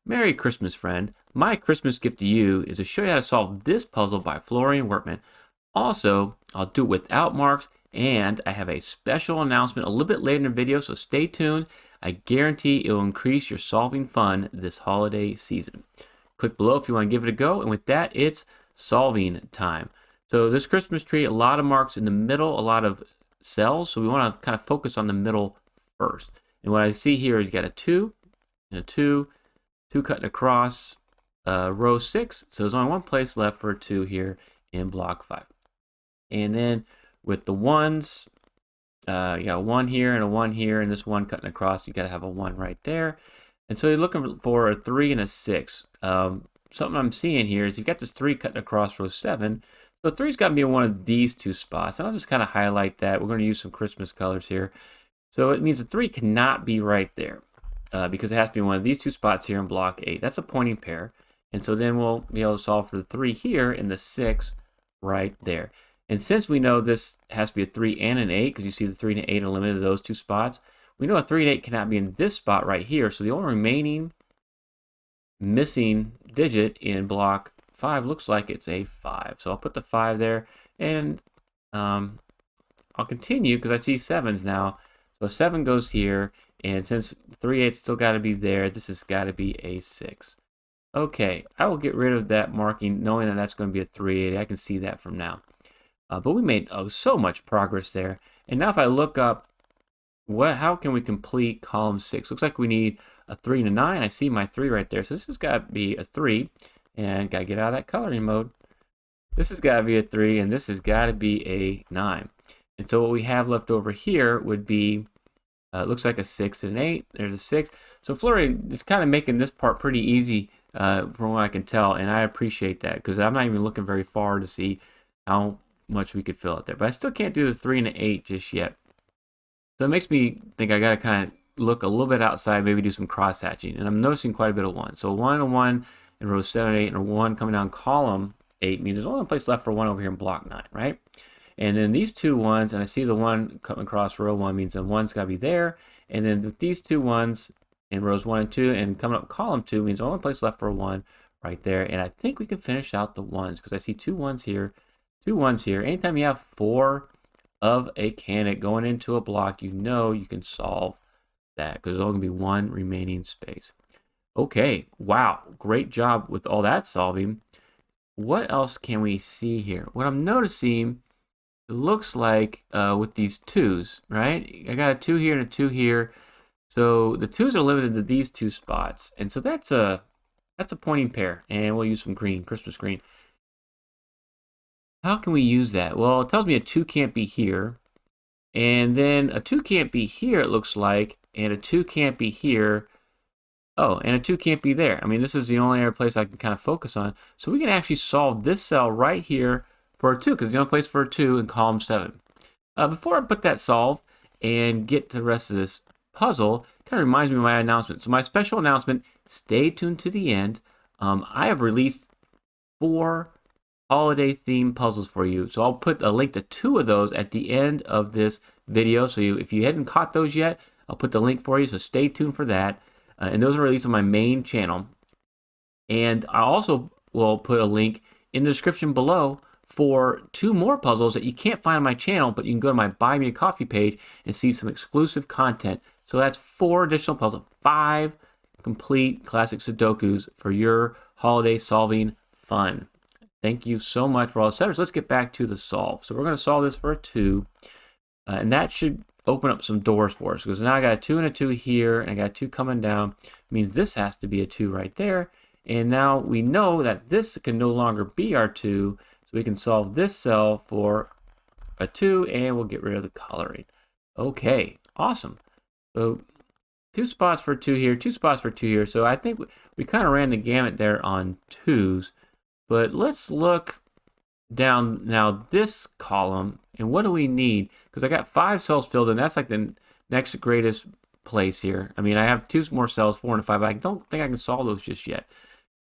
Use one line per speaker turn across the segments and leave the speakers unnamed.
Merry Christmas, friend. My Christmas gift to you is to show you how to solve this puzzle by Florian Workman. Also, I'll do it without marks, and I have a special announcement a little bit later in the video, so stay tuned. I guarantee it will increase your solving fun this holiday season. Click below if you want to give it a go, and with that, it's solving time. So this Christmas tree, a lot of marks in the middle, a lot of cells, so we want to kind of focus on the middle first. And what I see here is you got a 2 and a 2, 2 cutting across row 6, so there's only one place left for a 2 here in block 5. And then with the 1s, you got a 1 here and a 1 here, and this 1 cutting across, you got to have a 1 right there. And so you're looking for a 3 and a 6. Something I'm seeing here is you've got this 3 cutting across row 7. So 3's got to be in one of these two spots. And I'll just kind of highlight that. We're going to use some Christmas colors here. So it means the 3 cannot be right there because it has to be one of these two spots here in block 8. That's a pointing pair. And so then we'll be able to solve for the 3 here and the 6 right there. And since we know this has to be a 3 and an 8, because you see the 3 and an 8 are limited to those two spots, we know a 3 and 8 cannot be in this spot right here. So the only remaining missing digit in block 5 looks like it's a 5. So I'll put the 5 there, and I'll continue because I see 7s now. So 7 goes here, and since 3 8's still got to be there, this has got to be a 6. Okay, I will get rid of that marking, knowing that that's going to be a 3 8. I can see that from now. But we made so much progress there. And now if I look up, how can we complete column 6? Looks like we need a 3 and a 9. I see my 3 right there. So this has got to be a 3. And got to get out of that coloring mode. This has got to be a 3, and this has got to be a 9. And so what we have left over here would be, looks like a 6 and an 8. There's a 6. So Florian is kind of making this part pretty easy from what I can tell, and I appreciate that because I'm not even looking very far to see how much we could fill out there. But I still can't do the 3 and the 8 just yet. So it makes me think I got to kind of look a little bit outside, maybe do some cross hatching. And I'm noticing quite a bit of 1. So 1 and 1 in row 7 and 8, and a 1 coming down column 8 means there's only one place left for 1 over here in block 9, right? And then these two 1s, and I see the 1 coming across row 1 means the 1's got to be there. And then with these two 1s in rows 1 and 2 and coming up column 2 means only one place left for a 1 right there. And I think we can finish out the 1s because I see 2 1s here, 2 1s here. Anytime you have 4 of a candidate going into a block, you know you can solve that because there's only going to be 1 remaining space. Okay, wow, great job with all that solving. What else can we see here? What I'm noticing, it looks like with these 2s, right? I got a 2 here and a 2 here. So the 2s are limited to these two spots. And so that's a pointing pair. And we'll use some green, Christmas green. How can we use that? Well, it tells me a 2 can't be here. And then a 2 can't be here, it looks like. And a 2 can't be here. Oh, and a 2 can't be there. I mean, this is the only other place I can kind of focus on. So we can actually solve this cell right here for a 2, because it's the only place for a 2 in column 7. Before I put that solved and get to the rest of this puzzle, it kind of reminds me of my announcement. So my special announcement, stay tuned to the end. I have released 4 holiday-themed puzzles for you. So I'll put a link to 2 of those at the end of this video. So if you hadn't caught those yet, I'll put the link for you. So stay tuned for that. And those are released on my main channel. And I also will put a link in the description below for 2 more puzzles that you can't find on my channel, but you can go to my Buy Me a Coffee page and see some exclusive content. So that's 4 additional puzzles, 5 complete classic Sudokus for your holiday solving fun. Thank you so much for all the setters. Let's get back to the solve. So we're going to solve this for a 2, and that should open up some doors for us because now I got a 2 and a 2 here, and I got a 2 coming down. It means this has to be a 2 right there. And now we know that this can no longer be our 2, so we can solve this cell for a 2, and we'll get rid of the coloring. Okay, awesome. So 2 spots for 2 here, 2 spots for 2 here. So I think we kind of ran the gamut there on 2s. But let's look down now this column, and what do we need? Because I got 5 cells filled in. That's like the next greatest place here. I mean, I have 2 more cells, 4 and 5. But I don't think I can solve those just yet.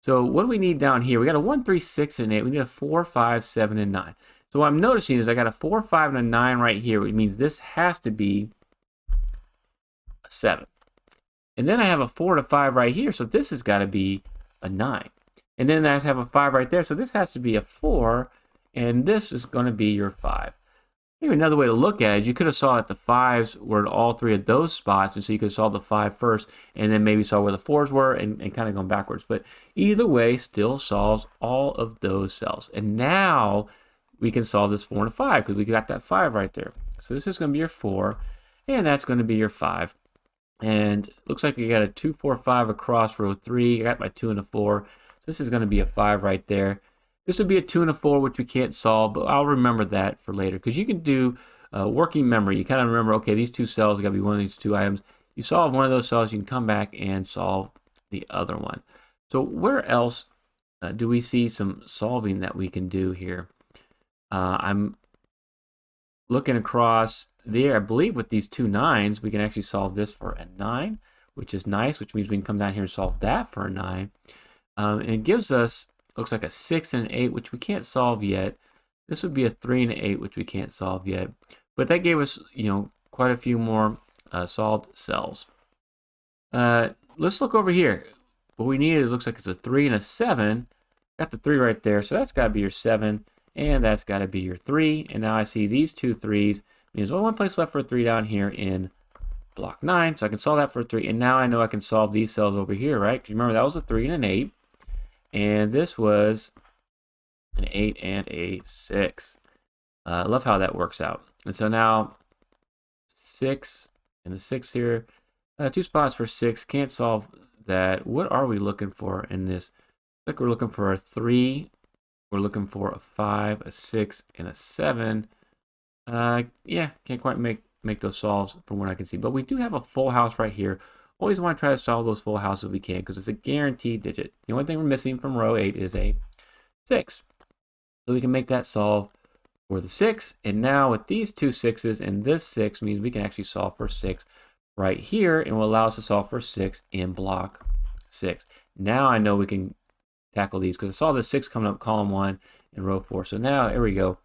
So what do we need down here? We got a 1, 3, 6, and 8. We need a 4, 5, 7, and 9. So what I'm noticing is I got a 4, 5, and a 9 right here, which means this has to be a 7. And then I have a 4 and a 5 right here, so this has got to be a 9. And then I have a 5 right there, so this has to be a 4, and this is going to be your 5. Maybe another way to look at it, you could have saw that the 5s were in all 3 of those spots, and so you could have saw the 5 first, and then maybe saw where the 4s were, and kind of going backwards. But either way, still solves all of those cells. And now we can solve this 4 and a 5, because we got that 5 right there. So this is going to be your 4, and that's going to be your 5. And looks like we got a 2, 4, 5 across row 3. I got my 2 and a 4. So this is going to be a 5 right there. This would be a 2 and a 4, which we can't solve, but I'll remember that for later. Because you can do working memory. You kind of remember, okay, these 2 cells got to be one of these 2 items. You solve one of those cells, you can come back and solve the other one. So where else do we see some solving that we can do here? I'm looking across there. I believe with these 2 9s, we can actually solve this for a 9, which is nice, which means we can come down here and solve that for a 9. And it gives us, looks like a 6 and an 8, which we can't solve yet. This would be a 3 and an 8, which we can't solve yet. But that gave us, quite a few more solved cells. Let's look over here. What we need is, looks like it's a 3 and a 7. Got the 3 right there, so that's got to be your 7. And that's got to be your 3. And now I see these 2 3s. Means only one place left for a 3 down here in block 9. So I can solve that for a 3. And now I know I can solve these cells over here, right? Because remember, that was a 3 and an 8. And this was an 8 and a 6. I love how that works out. And so now 6 and the 6 here. 2 spots for 6. Can't solve that. What are we looking for in this? Looks like we're looking for a 3. We're looking for a 5, a 6, and a 7. Yeah, can't quite make those solves from what I can see. But we do have a full house right here. Always want to try to solve those full houses if we can, because it's a guaranteed digit. The only thing we're missing from row 8 is a 6. So we can make that solve for the 6. And now with these 2 6s and this 6 means we can actually solve for 6 right here, and will allow us to solve for 6 in block 6. Now I know we can tackle these, because I saw the 6 coming up column 1 in row 4. So now, here we go.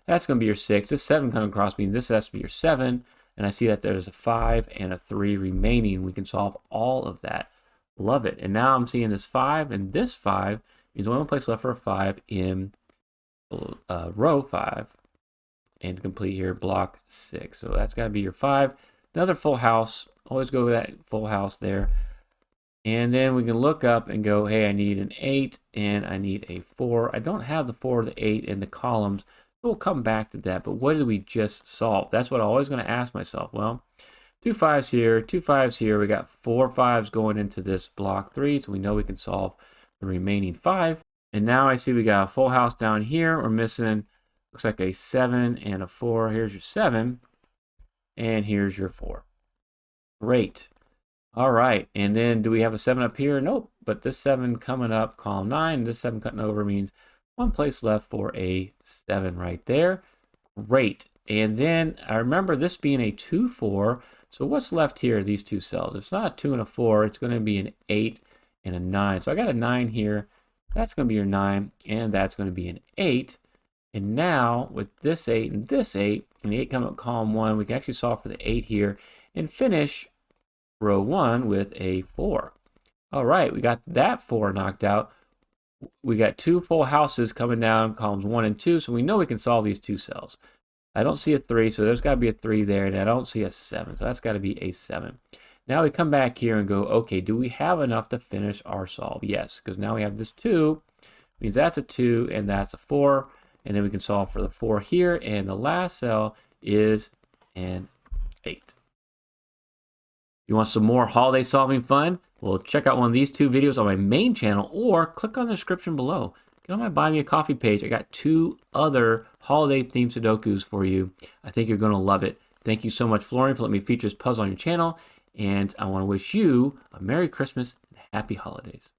That's going to be your 6. This 7 coming across means this has to be your 7. And I see that there's a 5 and a 3 remaining. We can solve all of that. Love it. And now I'm seeing this 5 and this 5 means only one place left for a 5 in row 5. And to complete here, block 6. So that's got to be your 5. Another full house. Always go with that full house there. And then we can look up and go, hey, I need an 8 and I need a 4. I don't have the 4 or the 8 in the columns. We'll come back to that. But what did we just solve? That's what I'm always going to ask myself. Well, 2 5s here, 2 5s here. We got 4 5s going into this block 3. So we know we can solve the remaining 5. And now I see we got a full house down here. We're missing, looks like a 7 and a 4. Here's your 7. And here's your 4. Great. All right, and then do we have a 7 up here? Nope, but this 7 coming up, column 9, this 7 cutting over means one place left for a 7 right there. Great, and then I remember this being a 2 4, so what's left here, these 2 cells? If it's not a 2 and a 4, it's going to be an 8 and a 9. So I got a 9 here, that's going to be your 9, and that's going to be an 8. And now with this 8 and this 8, and the 8 coming up column 1, we can actually solve for the 8 here and finish row 1 with a 4. All right, we got that 4 knocked out. We got 2 full houses coming down columns 1 and 2, so we know we can solve these 2 cells. I don't see a 3, so there's got to be a 3 there, and I don't see a 7, so that's got to be a 7. Now we come back here and go, okay, do we have enough to finish our solve? Yes, because now we have this 2, means that's a 2, and that's a 4, and then we can solve for the 4 here, and the last cell is an 8. You want some more holiday solving fun? Well, check out one of these 2 videos on my main channel, or click on the description below. Get on my Buy Me a Coffee page. I got 2 other holiday themed Sudokus for you. I think you're going to love it. Thank you so much, Florian, for letting me feature this puzzle on your channel. And I want to wish you a Merry Christmas and Happy Holidays.